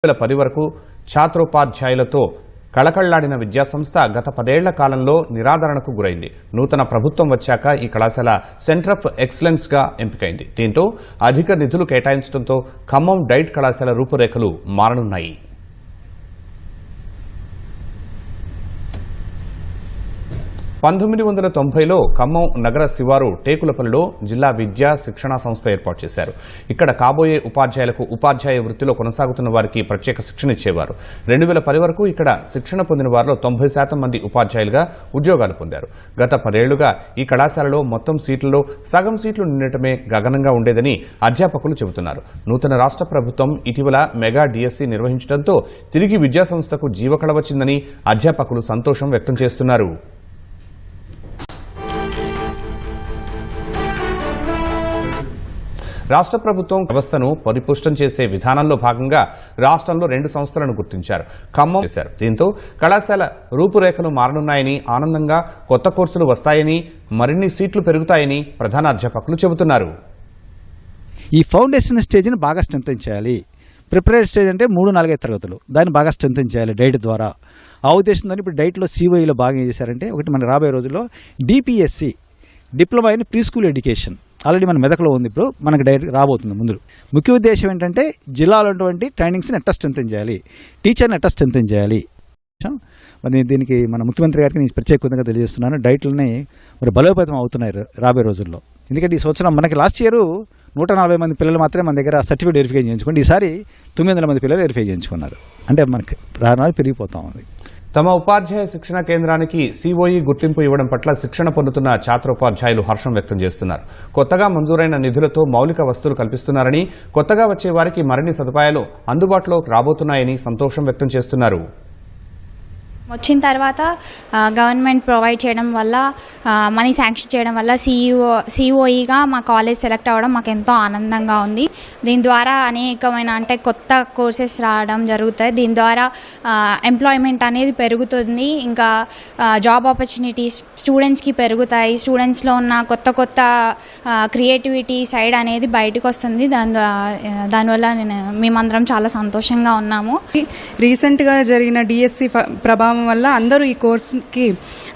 2010 వరకు ఛాత్రోపాధ్యాయులతో కళకళ్లాడిన విద్యాసంస్థ గత 10 ఏళ్ల కాలంలో నిరాదరణకు గురైంది. నూతన ప్రభుత్వం వచ్చాక ఈ కళాశాల సెంటర్ ఆఫ్ ఎక్సలెన్స్ గా ఎంపికైంది. దీంతో అధిక నిధులు కేటాయించడంతో ఖమ్మం డైట్ కళాశాల రూపురేఖలు మారనున్నాయి. 1990లో ఖమ్మం నగర శివారు టేకులపల్లిలో జిల్లా విద్యా శిక్షణా సంస్థ ఏర్పాటు చేశారు. ఇక్కడ కాబోయే ఉపాధ్యాయులకు ఉపాధ్యాయ వృత్తిలో కొనసాగుతున్న వారికి ప్రత్యేక శిక్షణ ఇచ్చేవారు. 2010 వరకు ఇక్కడ శిక్షణ పొందిన వారిలో 90% మంది ఉపాధ్యాయులుగా ఉద్యోగాలు పొందారు. గత 10 ఏళ్లుగా ఈ కళాశాలలో మొత్తం సీట్లలో సగం సీట్లు నిండటమే గగనంగా ఉండేదని అధ్యాపకులు చెబుతున్నారు. నూతన రాష్ట్ర ప్రభుత్వం ఇటీవల మెగా డిఎస్సి నిర్వహించడంతో తిరిగి విద్యాసంస్థకు జీవకళ వచ్చిందని అధ్యాపకులు సంతోషం వ్యక్తం చేస్తున్నారు. రాష్ట్ర ప్రభుత్వం వ్యవస్థను పరిపుష్టం చేసే విధానంలో భాగంగా రాష్ట్రంలో 2 సంస్థలను గుర్తించారు. ఖమ్మం చేశారు. దీంతో కళాశాల రూపురేఖలు మారనున్నాయని, ఆనందంగా కొత్త కోర్సులు వస్తాయని, మరిన్ని సీట్లు పెరుగుతాయని ప్రధాన అధ్యాపకులు చెబుతున్నారు. ఈ ఫౌండేషన్ స్టేజ్ని బాగా స్ట్రెంథెన్ చేయాలి. ప్రిపరేట్ స్టేజ్ అంటే 3-4 తరగతులు, దాన్ని బాగా స్ట్రెంథెన్ చేయాలి డైట్ ద్వారా. ఆ ఉద్దేశంతో ఇప్పుడు డైట్లో సిఓఈలో బాగా ఏం చేశారంటే, ఒకటి మన రాబోయే రోజుల్లో DPSC diploma in pre school education already మన మెదక్లో ఉంది, ఇప్పుడు మనకు డైరెక్ట్ రాబోతుంది ముందు. ముఖ్య ఉద్దేశం ఏంటంటే జిల్లాలో ఉన్నటువంటి ట్రైనింగ్స్ని ఎట్లా స్ట్రెంథెన్ చేయాలి, టీచర్ని ఎట్లా స్ట్రెంథెన్ చేయాలి. మరి దీనికి మన ముఖ్యమంత్రి గారికి నేను ప్రత్యేకంగా తెలియజేస్తున్నాను. డైట్లని మరి బలోపేతం అవుతున్నారు రాబోయే రోజుల్లో. ఎందుకంటే ఈ సంవత్సరం మనకి లాస్ట్ ఇయర్ 140 మంది పిల్లలు మాత్రమే మన దగ్గర సర్టిఫికేట్ వెరిఫై చేయించుకోండి. ఈసారి 900 మంది పిల్లలు వెరిఫై చేయించుకున్నారు. అంటే మనకి రాను పెరిగిపోతా ఉంది. తమ ఉపాధ్యాయ శిక్షణ కేంద్రానికి సిఓఈ గుర్తింపు ఇవ్వడం పట్ల శిక్షణ పొందుతున్న ఛాత్రోపాధ్యాయులు హర్షం వ్యక్తం చేస్తున్నారు. కొత్తగా మంజూరైన నిధులతో మౌలిక వసతులు కల్పిస్తున్నారని, కొత్తగా వచ్చే వారికి మరిన్ని సదుపాయాలు అందుబాటులో రాబోతున్నాయని సంతోషం వ్యక్తం చేస్తున్నారు. వచ్చిన తర్వాత గవర్నమెంట్ ప్రొవైడ్ చేయడం వల్ల, మనీ శాంక్షన్ చేయడం వల్ల సిఓఈగా మా కాలేజ్ సెలెక్ట్ అవ్వడం మాకు ఎంతో ఆనందంగా ఉంది. దీని ద్వారా అనేకమైన కొత్త కోర్సెస్ రావడం జరుగుతాయి. దీని ద్వారా ఎంప్లాయ్మెంట్ అనేది పెరుగుతుంది. ఇంకా జాబ్ ఆపర్చునిటీస్ స్టూడెంట్స్కి పెరుగుతాయి. స్టూడెంట్స్లో ఉన్న కొత్త క్రియేటివిటీ సైడ్ అనేది బయటకు వస్తుంది. దానివల్ల మేమందరం చాలా సంతోషంగా ఉన్నాము. రీసెంట్గా జరిగిన డిఎస్సి ప్రభావం వల్ల అందరూ ఈ కోర్స్కి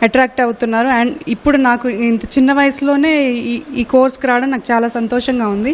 అట్రాక్ట్ అవుతున్నారు. అండ్ ఇప్పుడు నాకు ఇంత చిన్న వయసులోనే ఈ కోర్స్కి రావడం నాకు చాలా సంతోషంగా ఉంది.